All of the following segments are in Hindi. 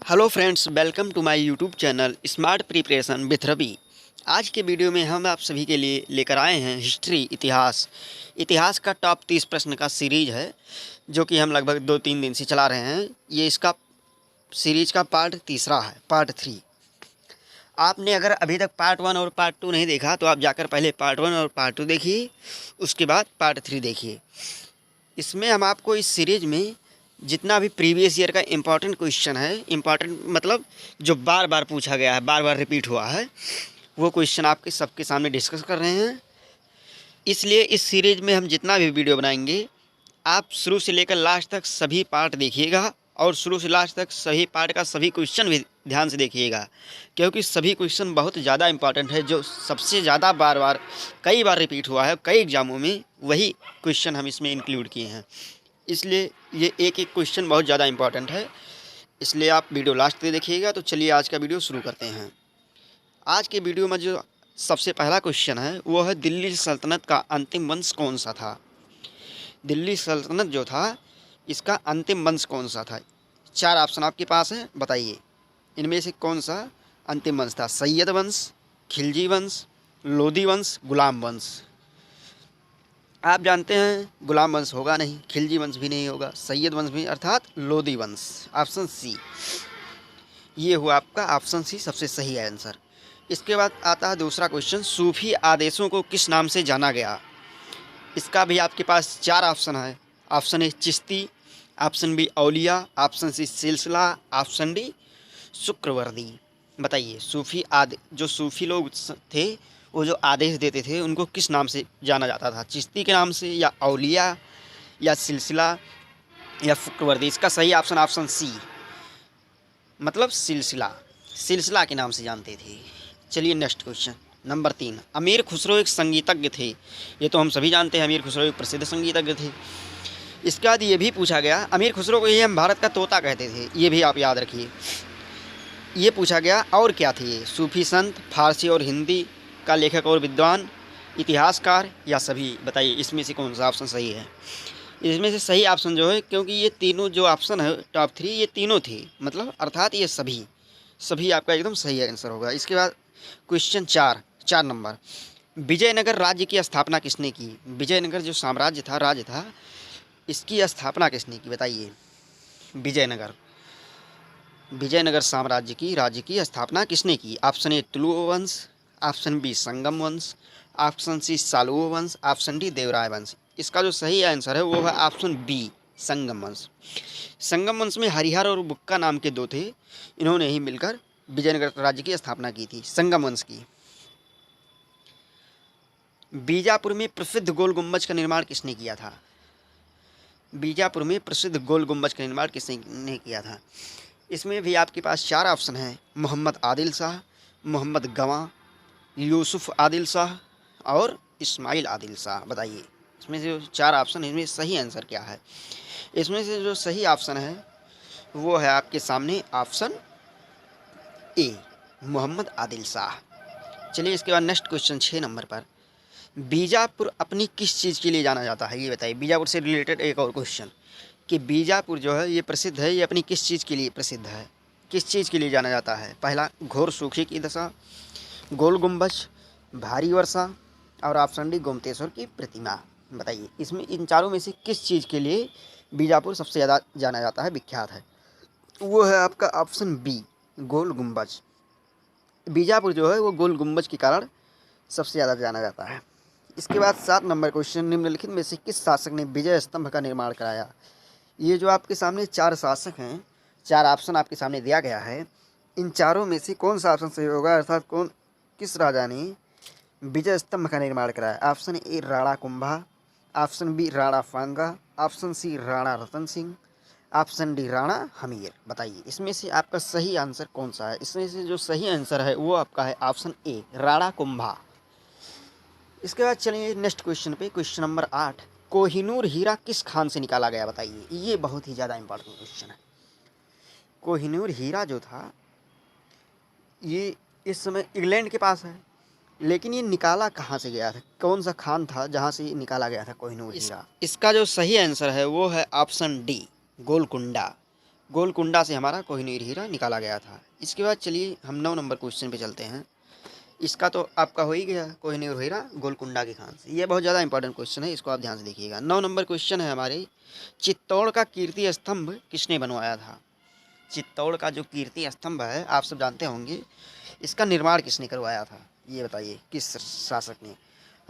Hello friends, welcome to my YouTube channel smart preparation with Ravi. आज के वीडियो में हम आप सभी के लिए लेकर आए हैं हिस्ट्री इतिहास का टॉप 30 प्रश्न का सीरीज है, जो कि हम लगभग 2-3 दिन से चला रहे हैं। ये इसका सीरीज का पार्ट तीसरा है, पार्ट 3। आपने अगर अभी तक पार्ट 1 और पार्ट 2 नहीं देखा तो आप जाकर पहले पार्ट 1 और पार्ट 2 देखिए, उसके बाद पार्ट 3 देखिए। इसमें हम आपको इस सीरीज में जितना भी प्रीवियस ईयर का इम्पॉर्टेंट क्वेश्चन है, इम्पॉर्टेंट मतलब जो बार बार पूछा गया है, बार बार रिपीट हुआ है, वो क्वेश्चन आपके सबके सामने डिस्कस कर रहे हैं। इसलिए इस सीरीज में हम जितना भी वीडियो बनाएंगे, आप शुरू से लेकर लास्ट तक सभी पार्ट देखिएगा और शुरू से लास्ट तक सभी पार्ट का सभी क्वेश्चन भी ध्यान से देखिएगा, क्योंकि सभी क्वेश्चन बहुत ज़्यादा इंपॉर्टेंट है। जो सबसे ज़्यादा बार बार कई बार रिपीट हुआ है कई एग्जामों में, वही क्वेश्चन हम इसमें इंक्लूड किए हैं। इसलिए ये एक एक क्वेश्चन बहुत ज़्यादा इंपॉर्टेंट है, इसलिए आप वीडियो लास्ट तक देखिएगा। तो चलिए आज का वीडियो शुरू करते हैं। आज के वीडियो में जो सबसे पहला क्वेश्चन है वो है, दिल्ली सल्तनत का अंतिम वंश कौन सा था। दिल्ली सल्तनत जो था, इसका अंतिम वंश कौन सा था। 4 ऑप्शन आपके पास हैं, बताइए इनमें से कौन सा अंतिम वंश था। सैयद वंश, खिलजी वंश, लोधी वंश, गुलाम वंश। आप जानते हैं गुलाम वंश होगा नहीं, खिलजी वंश भी नहीं होगा, सैयद वंश भी, अर्थात लोधी वंश। ऑप्शन सी, ये हुआ आपका ऑप्शन सी सबसे सही है आंसर। इसके बाद आता है दूसरा क्वेश्चन, सूफी आदेशों को किस नाम से जाना गया। इसका भी आपके पास 4 ऑप्शन है। Option A Chishti, option B औलिया, ऑप्शन सी सिलसिला, ऑप्शन डी शुक्रवर्दी। बताइए जो सूफी लोग थे, वो जो आदेश देते थे, उनको किस नाम से जाना जाता था। चिश्ती के नाम से, या औलिया, या सिलसिला, या शुक्रवर्दी। इसका सही ऑप्शन ऑप्शन सी, मतलब सिलसिला के नाम से जानते थे। चलिए नेक्स्ट क्वेश्चन नंबर 3, अमीर खुसरो एक संगीतज्ञ थे। ये तो हम सभी जानते हैं, अमीर खुसरो एक प्रसिद्ध संगीतज्ञ थे। इसके बाद ये भी पूछा गया, अमीर खुसरो को ये हम भारत का तोता कहते थे, ये भी आप याद रखिए। ये पूछा गया और क्या थे ये, सूफी संत, फारसी और हिंदी का लेखक और विद्वान, इतिहासकार, या सभी। बताइए इसमें से कौन सा ऑप्शन सही है। इसमें से सही ऑप्शन जो है, क्योंकि ये तीनों जो ऑप्शन है टॉप 3, ये तीनों थे, मतलब अर्थात ये सभी आपका एकदम सही आंसर होगा। इसके बाद क्वेश्चन 4 नंबर, विजयनगर राज्य की स्थापना किसने की। विजयनगर जो साम्राज्य था, राज्य था, इसकी स्थापना किसने की। बताइए विजयनगर साम्राज्य की राज्य की स्थापना किसने की। ऑप्शन ए तुलुव वंश, ऑप्शन बी संगम वंश, ऑप्शन सी सालुव वंश, ऑप्शन डी देवराय वंश। इसका जो सही आंसर है वो है ऑप्शन बी, संगम वंश। संगम वंश में हरिहर और बुक्का नाम के 2 थे, इन्होंने ही मिलकर विजयनगर राज्य की स्थापना की थी, संगम वंश की। बीजापुर में प्रसिद्ध गोल गुम्बज का निर्माण किसने किया था। बीजापुर में प्रसिद्ध गोल गुम्बज का निर्माण किसने किया था। इसमें भी आपके पास 4 ऑप्शन हैं, मोहम्मद आदिल शाह, मोहम्मद गवां, यूसुफ आदिल शाह और इस्माइल आदिल शाह। बताइए इसमें से जो 4 ऑप्शन है, इसमें सही आंसर क्या है। इसमें से जो सही ऑप्शन है वो है आपके सामने ऑप्शन ए, मोहम्मद आदिल शाह। चलिए इसके बाद नेक्स्ट क्वेश्चन 6 नंबर पर, बीजापुर अपनी किस चीज़ के लिए जाना जाता है। ये बताइए, बीजापुर से रिलेटेड एक और क्वेश्चन कि बीजापुर जो है ये प्रसिद्ध है, ये अपनी किस चीज़ के लिए प्रसिद्ध है, किस चीज़ के लिए जाना जाता है। पहला, घोर सूखे की दशा, गोल गुम्बज, भारी वर्षा, और ऑप्शन डी गोमतेश्वर की प्रतिमा। बताइए इसमें इन चारों में से किस चीज़ के लिए बीजापुर सबसे ज़्यादा जाना जाता है, विख्यात है। वो है आपका ऑप्शन बी, गोल गुम्बज। बीजापुर जो है वो गोल गुम्बज के कारण सबसे ज़्यादा जाना जाता है। इसके बाद 7 नंबर क्वेश्चन, निम्नलिखित में से किस शासक ने विजय स्तंभ का निर्माण कराया। ये जो आपके सामने 4 शासक हैं, 4 ऑप्शन आपके सामने दिया गया है, इन चारों में से कौन सा ऑप्शन सही होगा, अर्थात किस राजा ने विजय स्तंभ का निर्माण कराया। Option A Rana Kumbha, option B Rana फांगा, option C Rana Ratan Singh, option D Rana Hamir. बताइए इसमें से आपका सही आंसर कौन सा है। इसमें से जो सही आंसर है वो आपका है ऑप्शन ए, राणा कुंभा। इसके बाद चलिए नेक्स्ट क्वेश्चन पे, क्वेश्चन नंबर 8, कोहिनूर हीरा किस खान से निकाला गया। बताइए ये बहुत ही ज़्यादा इंपॉर्टेंट क्वेश्चन है। कोहिनूर हीरा जो था, ये इस समय इंग्लैंड के पास है, लेकिन ये निकाला कहाँ से गया था, कौन सा खान था जहाँ से निकाला गया था कोहिनूर हीरा। इसका जो सही आंसर है वो है ऑप्शन डी, गोलकुंडा। गोलकुंडा से हमारा कोहिनूर हीरा निकाला गया था। इसके बाद चलिए हम 9 नंबर क्वेश्चन पे चलते हैं। इसका तो आपका हो ही गया, कोहिनूर हीरा गोलकुंडा के खान से। ये बहुत ज़्यादा इंपॉर्टेंट क्वेश्चन है, इसको आप ध्यान से देखिएगा। 9 नंबर क्वेश्चन है हमारे, चित्तौड़ का कीर्ति स्तंभ किसने बनवाया था? चित्तौड़ का जो कीर्ति स्तंभ है आप सब जानते होंगे, इसका निर्माण किसने करवाया था? ये बताइए, किस शासक ने?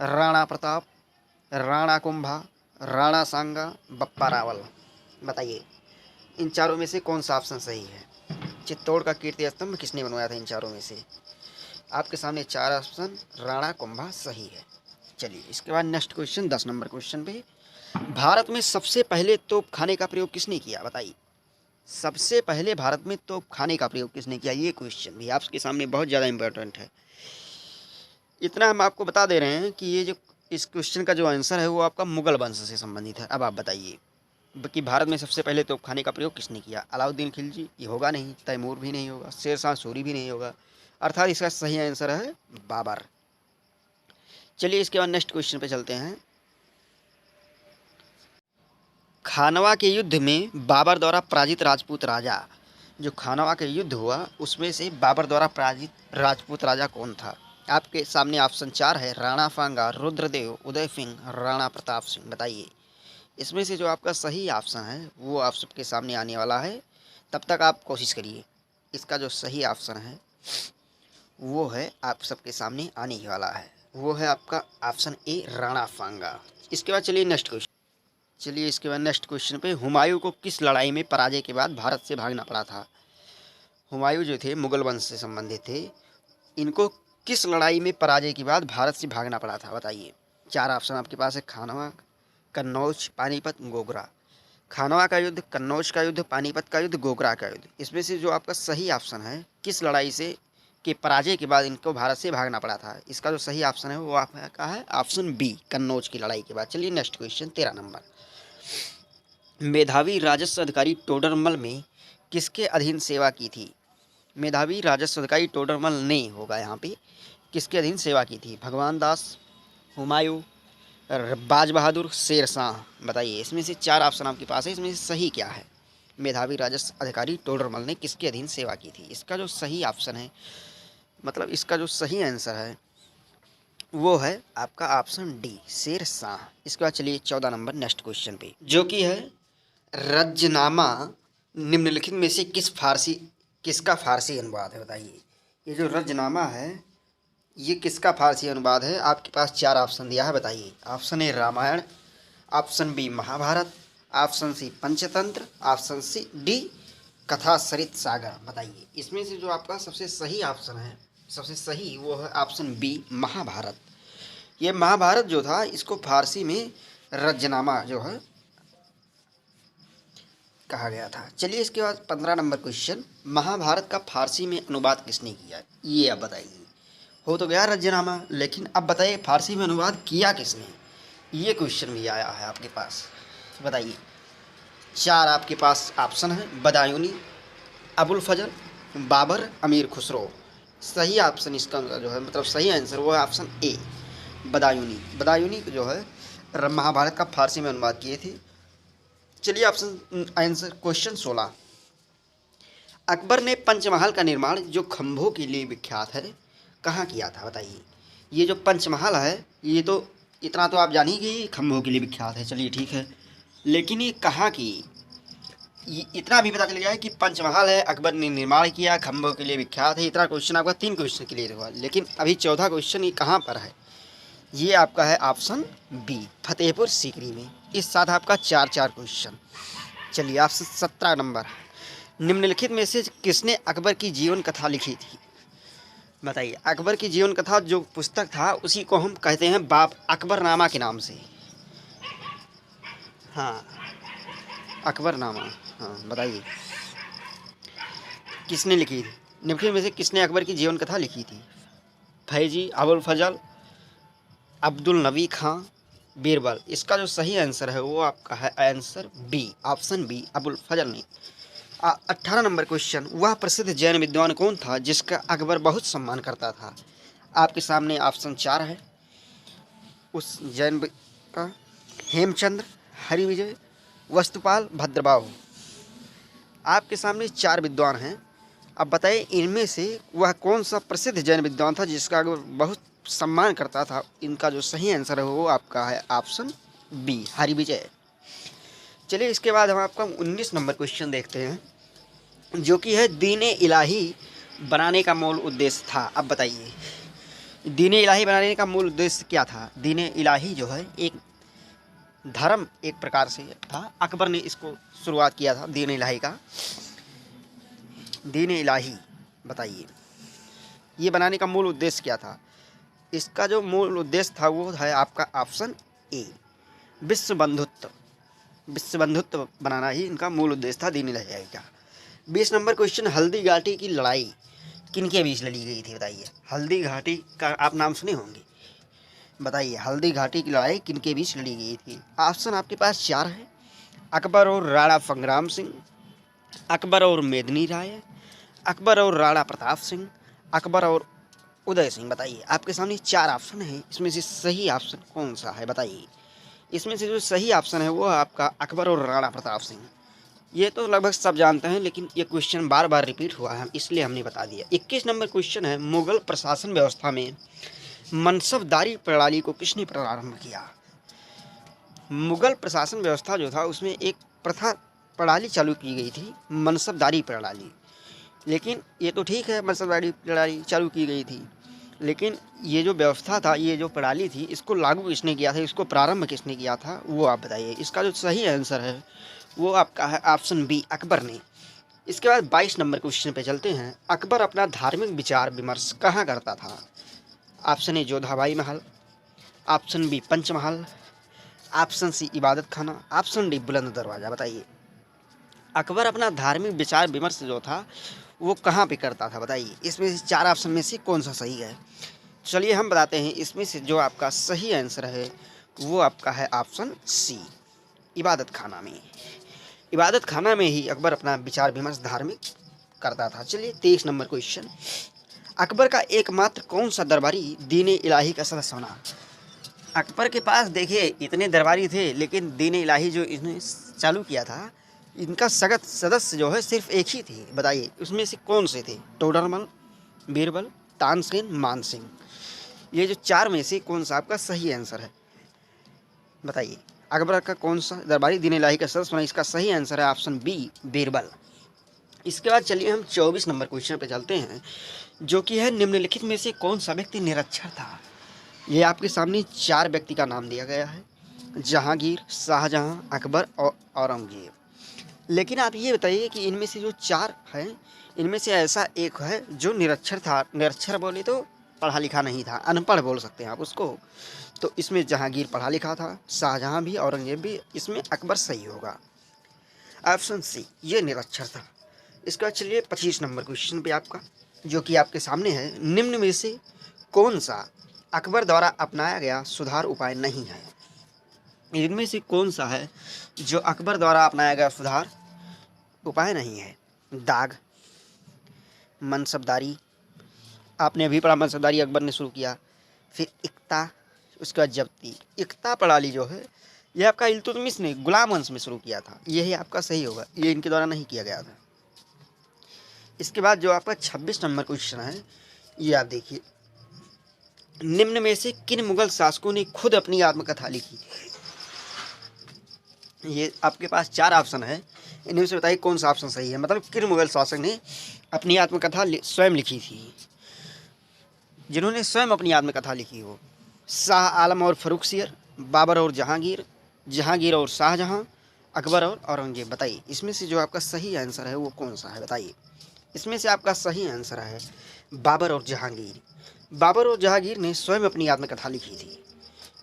राणा प्रताप, राणा कुंभा, राणा सांगा, बप्पा रावल। बताइए इन चारों में से कौन सा ऑप्शन सही है? चित्तौड़ का कीर्ति स्तंभ किसने बनवाया था इन चारों में से? आपके सामने 4 ऑप्शन, राणा कुंभा सही है। चलिए इसके बाद नेक्स्ट क्वेश्चन 10 नंबर क्वेश्चन पे, भारत में सबसे पहले तोप खाने का प्रयोग किसने किया? बताइए सबसे पहले भारत में तोप खाने का प्रयोग किसने किया? ये क्वेश्चन भी आपके सामने बहुत ज़्यादा इंपॉर्टेंट है। इतना हम आपको बता दे रहे हैं कि ये जो इस क्वेश्चन का जो आंसर है वो आपका मुगल वंश से संबंधित है। अब आप बताइए कि भारत में सबसे पहले तोप खाने का प्रयोग किसने किया? अलाउद्दीन खिलजी? ये होगा नहीं। तैमूर भी नहीं होगा। शेर शाह सूरी भी नहीं होगा। अर्थात इसका सही आंसर है बाबर। चलिए इसके बाद नेक्स्ट क्वेश्चन पे चलते हैं। खानवा के युद्ध में बाबर द्वारा पराजित राजपूत राजा, जो खानवा के युद्ध हुआ उसमें से बाबर द्वारा पराजित राजपूत राजा कौन था? आपके सामने ऑप्शन 4 है, राणा सांगा, रुद्रदेव, उदय सिंह, राणा प्रताप सिंह। बताइए इसमें से जो आपका सही ऑप्शन है वो आप सबके सामने आने वाला है। तब तक आप कोशिश करिए। इसका जो सही ऑप्शन है वो है आप सबके सामने आने ही वाला है, वो है आपका ऑप्शन ए, राणा सांगा। इसके बाद चलिए नेक्स्ट क्वेश्चन पे, हुमायूं को किस लड़ाई में पराजय के बाद भारत से भागना पड़ा था? हुमायूं जो थे मुगल वंश से संबंधित थे, इनको किस लड़ाई में पराजय के बाद भारत से भागना पड़ा था? बताइए 4 ऑप्शन आपके पास है, खानवा, कन्नौज, पानीपत, गोगरा। खानवा का युद्ध, कन्नौज का युद्ध, पानीपत का युद्ध, गोगरा का युद्ध। इसमें से जो आपका सही ऑप्शन है, किस लड़ाई से के पराजय के बाद इनको भारत से भागना पड़ा था, इसका जो सही ऑप्शन है वो आपका है ऑप्शन बी, कन्नौज की लड़ाई के बाद। चलिए नेक्स्ट क्वेश्चन 13 नंबर, मेधावी राजस्व अधिकारी टोडरमल में किसके अधीन सेवा की थी? मेधावी राजस्व अधिकारी टोडरमल ने होगा यहाँ पे, किसके अधीन सेवा की थी? भगवान दास, हुमायूं, बाज बहादुर, शेर शाह। बताइए इसमें से 4 ऑप्शन आपके पास है, इसमें से सही क्या है? मेधावी राजस्व अधिकारी टोडरमल ने किसके अधीन सेवा की थी? इसका जो सही ऑप्शन है, मतलब इसका जो सही आंसर है वो है आपका ऑप्शन डी, शेर शाह। इसके बाद चलिए 14 नंबर नेक्स्ट क्वेश्चन पे, जो कि है रज्जनामा निम्नलिखित में से किसका फारसी अनुवाद है? बताइए ये जो रज्जनामा है ये किसका फारसी अनुवाद है? आपके पास 4 ऑप्शन दिया है। बताइए option A Ramayana, option B Mahabharata, option C Panchatantra, option C D Katha Sarit सागर। बताइए इसमें से जो आपका सबसे सही ऑप्शन है, सबसे सही वो है ऑप्शन बी, महाभारत। ये महाभारत जो था इसको फारसी में रज्जनामा जो है कहा गया था। चलिए इसके बाद 15 नंबर क्वेश्चन, महाभारत का फारसी में अनुवाद किसने किया? ये आप बताइए। हो तो गया रज्जनामा, लेकिन अब बताइए फारसी में अनुवाद किया किसने? ये क्वेश्चन भी आया है आपके पास। बताइए 4 आपके पास ऑप्शन है, बदायूनी, अबुल फजल, बाबर, अमीर खुसरो। सही ऑप्शन इसका जो है, मतलब सही आंसर वो है ऑप्शन ए, बदायूनी। बदायूनी जो है महाभारत का फारसी में अनुवाद किए थे। चलिए ऑप्शन आंसर क्वेश्चन 16, अकबर ने पंचमहल का निर्माण जो खंभों के लिए विख्यात है कहाँ किया था? बताइए ये जो पंचमहल है ये तो इतना तो आप जान ही कि खंभों के लिए विख्यात है, चलिए ठीक है, लेकिन ये कहाँ की? इतना भी पता चल गया है कि पंचमहल है, अकबर ने निर्माण किया, खंभों के लिए विख्यात है। इतना क्वेश्चन आपका 3 क्वेश्चन क्लियर हुआ, लेकिन अभी 14 क्वेश्चन ये कहाँ पर है? ये आपका है ऑप्शन बी, फतेहपुर सीकरी में। इस साथ आपका 4 क्वेश्चन। चलिए ऑप्शन 17 नंबर, निम्नलिखित में से किसने अकबर की जीवन कथा लिखी थी? बताइए अकबर की जीवन कथा जो पुस्तक था उसी को हम कहते हैं बाप अकबरनामा के नाम से। हाँ अकबरनामा, हाँ बताइए किसने लिखी थी? निम्नलिखित में से किसने अकबर की जीवन कथा लिखी थी? फैजी, अबुल फजल, अब्दुल नबी खां, बीरबल। इसका जो सही आंसर है वो आपका है answer B, option B, Abul Fazal ने। 18 नंबर क्वेश्चन, वह प्रसिद्ध जैन विद्वान कौन था जिसका अकबर बहुत सम्मान करता था? आपके सामने ऑप्शन 4 है उस जैन का, हेमचंद्र, हरिविजय, वस्तुपाल, भद्रबाहु। आपके सामने 4 विद्वान हैं। अब बताइए इनमें से वह कौन सा प्रसिद्ध जैन विद्वान था जिसका बहुत सम्मान करता था। इनका जो सही आंसर है वो आपका है ऑप्शन बी, हरिविजय। चलिए इसके बाद हम आपका 19 नंबर क्वेश्चन देखते हैं, जो कि है दीन-ए इलाही बनाने का मूल उद्देश्य था। अब बताइए दीन-ए इलाही बनाने का मूल उद्देश्य क्या था। दीन-ए इलाही जो है एक धर्म एक प्रकार से था। अकबर ने इसको शुरुआत किया था दीन-ए इलाही का। दीन-ए इलाही बताइए ये बनाने का मूल उद्देश्य क्या था। इसका जो मूल उद्देश्य था वो है आपका ऑप्शन ए, विश्व बंधुत्व। विश्व बंधुत्व बनाना ही इनका मूल उद्देश्य था दीन-ए इलाही का। 20 नंबर क्वेश्चन, हल्दी घाटी की लड़ाई किनके बीच लड़ी गई थी बताइए। हल्दी घाटी का आप नाम सुने होंगे, बताइए हल्दी घाटी की लड़ाई किनके बीच लड़ी गई थी। ऑप्शन आपके पास 4 है, अकबर और राणा संग्राम सिंह, अकबर और मेदिनी राय, अकबर और राणा प्रताप सिंह, अकबर और उदय सिंह। बताइए आपके सामने 4 ऑप्शन हैं, इसमें से सही ऑप्शन कौन सा है बताइए। इसमें से जो सही ऑप्शन है वो आपका अकबर और राणा प्रताप सिंह। ये तो लगभग सब जानते हैं, लेकिन ये क्वेश्चन बार बार रिपीट हुआ है इसलिए हमने बता दिया। 21 नंबर क्वेश्चन है, मुगल प्रशासन व्यवस्था में मनसबदारी प्रणाली को किसने प्रारंभ किया। मुगल प्रशासन व्यवस्था जो था उसमें एक प्रथा प्रणाली चालू की गई थी, मनसबदारी प्रणाली। लेकिन ये तो ठीक है मनसबदारी प्रणाली चालू की गई थी, लेकिन ये जो व्यवस्था था, ये जो प्रणाली थी, इसको लागू किसने किया था, इसको प्रारंभ किसने किया था वो आप बताइए। इसका जो सही आंसर है वो आपका है ऑप्शन बी, अकबर ने। इसके बाद 22 नंबर क्वेश्चन पे चलते हैं, अकबर अपना धार्मिक विचार विमर्श कहाँ करता था। Option A Jodhabai Mahal, option B Panchmahal, option C Ibadat Khana, option D बुलंद दरवाज़ा। बताइए अकबर अपना धार्मिक विचार विमर्श जो था वो कहाँ पे करता था बताइए। इसमें से 4 ऑप्शन में से कौन सा सही है। चलिए हम बताते हैं, इसमें से जो आपका सही आंसर है वो आपका है ऑप्शन सी, इबादत खाना में। इबादत खाना में ही अकबर अपना विचार विमर्श धार्मिक करता था। चलिए 23 नंबर क्वेश्चन, अकबर का एकमात्र कौन सा दरबारी दीन-ए इलाही का सदस्य बना। अकबर के पास देखिए इतने दरबारी थे, लेकिन दीन-ए इलाही जो इसने चालू किया था इनका सदस्य जो है सिर्फ एक ही थी। बताइए उसमें से कौन से थे, टोडरमल, बीरबल, तानसेन, मानसिंह। ये जो 4 में से कौन सा आपका सही आंसर है बताइए। अकबर का कौन सा दरबारी दीन-ए इलाही का सदस्य बना, इसका सही आंसर है ऑप्शन बी, बीरबल। इसके बाद चलिए हम 24 नंबर क्वेश्चन पे चलते हैं, जो कि है निम्नलिखित में से कौन सा व्यक्ति निरक्षर था। ये आपके सामने 4 व्यक्ति का नाम दिया गया है, जहांगीर, शाहजहां, अकबर और औरंगजेब। लेकिन आप ये बताइए कि इनमें से जो 4 हैं इनमें से ऐसा एक है जो निरक्षर था। निरक्षर बोले तो पढ़ा लिखा नहीं था, अनपढ़ बोल सकते हैं आप उसको। तो इसमें जहांगीर पढ़ा लिखा था, शाहजहां भी, औरंगजेब भी, इसमें अकबर सही होगा। ऑप्शन सी ये निरक्षर था। इसका चलिए 25 नंबर क्वेश्चन पे आपका, जो कि आपके सामने है, निम्न में से कौन सा अकबर द्वारा अपनाया गया सुधार उपाय नहीं है। इनमें से कौन सा है जो अकबर द्वारा अपनाया गया सुधार उपाय नहीं है। दाग, मनसबदारी, आपने अभी पढ़ा मनसबदारी अकबर ने शुरू किया, फिर इक्ता, उसके बाद जब्ती। इक्ता प्रणाली जो है ये आपका इल्तुतमिश ने गुलाम वंश में शुरू किया था, यही आपका सही होगा, ये इनके द्वारा नहीं किया गया था। इसके बाद जो आपका 26 नंबर क्वेश्चन है ये आप देखिए, निम्न में से किन मुगल शासकों ने खुद अपनी आत्मकथा लिखी। ये आपके पास 4 ऑप्शन है, इनमें से बताइए कौन सा ऑप्शन सही है। मतलब किन मुगल शासक ने अपनी आत्मकथा स्वयं लिखी थी, जिन्होंने स्वयं अपनी आत्मकथा लिखी हो। शाह आलम और फर्रुखसियर, बाबर और जहांगीर, जहांगीर और शाहजहां, अकबर और औरंगजेब। बताइए इसमें से जो आपका सही आंसर है वो कौन सा है बताइए। इसमें से आपका सही आंसर है बाबर और जहांगीर। बाबर और जहांगीर ने स्वयं अपनी आत्मकथा लिखी थी।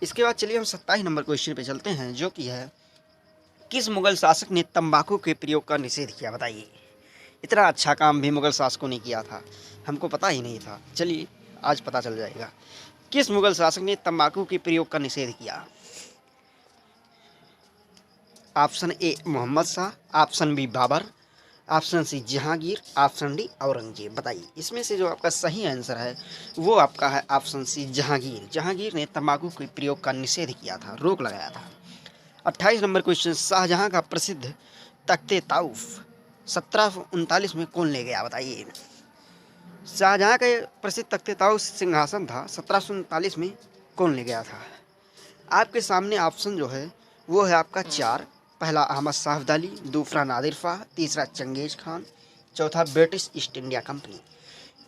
इसके बाद चलिए हम 27 नंबर क्वेश्चन पे चलते हैं, जो कि है किस मुगल शासक ने तंबाकू के प्रयोग का निषेध किया। बताइए इतना अच्छा काम भी मुगल शासकों ने किया था, हमको पता ही नहीं था। चलिए आज पता चल जाएगा, किस मुगल शासक ने तंबाकू के प्रयोग का निषेध किया। Option A Mohammad Shah, option B Babur, option C Jahangir, option D Aurangzeb. बताइए इसमें से जो आपका सही आंसर है वो आपका है ऑप्शन सी जहांगीर। जहांगीर ने तंबाकू के प्रयोग का निषेध किया था, रोक लगाया था। 28 नंबर क्वेश्चन, शाहजहां का प्रसिद्ध तख्ते ताउफ 1739 में कौन ले गया बताइए। शाहजहाँ का प्रसिद्ध तख्त ताउस सिंहासन था, 1739 में कौन ले गया था। आपके सामने ऑप्शन जो है वो है आपका 4। पहला अहमद शाह अब्दाली, दूसरा नादिर शाह, तीसरा चंगेज खान, चौथा ब्रिटिश ईस्ट इंडिया कंपनी।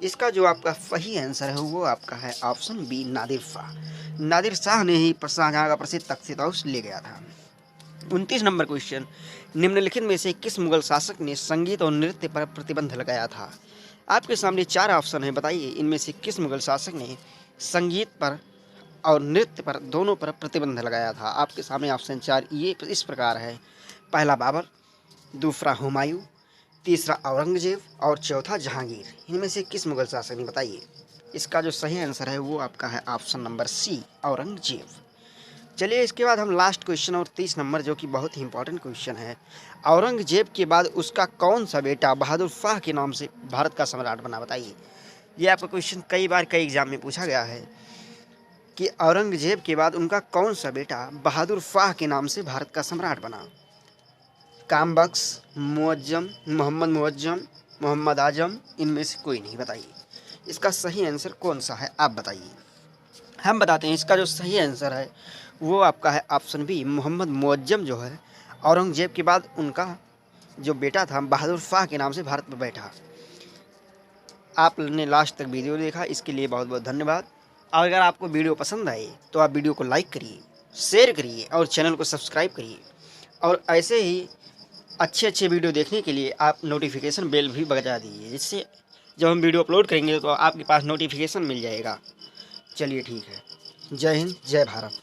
इसका जो आपका सही आंसर है वो आपका है ऑप्शन बी, नादिर शाह। नादिर शाह ने ही शाहजहाँ का प्रसिद्ध तख्त ताउस ले गया था। 29 नंबर क्वेश्चन, निम्नलिखित में से किस मुगल शासक ने संगीत और नृत्य पर प्रतिबंध लगाया था। आपके सामने 4 ऑप्शन है, बताइए इनमें से किस मुगल शासक ने संगीत पर और नृत्य पर दोनों पर प्रतिबंध लगाया था। आपके सामने ऑप्शन 4 ये इस प्रकार है। पहला बाबर, दूसरा हुमायूं, तीसरा औरंगजेब और चौथा जहांगीर। इनमें से किस मुगल शासक ने, बताइए। इसका जो सही आंसर है वो आपका है ऑप्शन नंबर सी, औरंगजेब। चलिए इसके बाद हम लास्ट क्वेश्चन और 30 नंबर, जो कि बहुत ही इंपॉर्टेंट क्वेश्चन है। औरंगजेब के बाद उसका कौन सा बेटा बहादुर शाह के नाम से भारत का सम्राट बना, बताइए। ये आपका क्वेश्चन कई बार कई एग्जाम में पूछा गया है कि औरंगजेब के बाद उनका कौन सा बेटा बहादुर शाह के नाम से भारत का सम्राट बना। कामबख्श, मुअज्जम, मोहम्मद मुअज्जम, मोहम्मद आजम, इनमें से कोई नहीं, बताइए। इसका सही आंसर कौन सा है आप बताइए। हम बताते हैं, इसका जो सही आंसर है वो आपका है ऑप्शन बी, मोहम्मद मुअज्जम जो है औरंगजेब के बाद उनका जो बेटा था बहादुर शाह के नाम से भारत में बैठा। आपने लास्ट तक वीडियो देखा, इसके लिए बहुत बहुत धन्यवाद। और अगर आपको वीडियो पसंद आए तो आप वीडियो को लाइक करिए, शेयर करिए और चैनल को सब्सक्राइब करिए। और ऐसे ही अच्छे अच्छे वीडियो देखने के लिए आप नोटिफिकेशन बेल भी बजा दीजिए, जिससे जब हम वीडियो अपलोड करेंगे तो आपके पास नोटिफिकेशन मिल जाएगा। चलिए ठीक है, जय हिंद, जय भारत।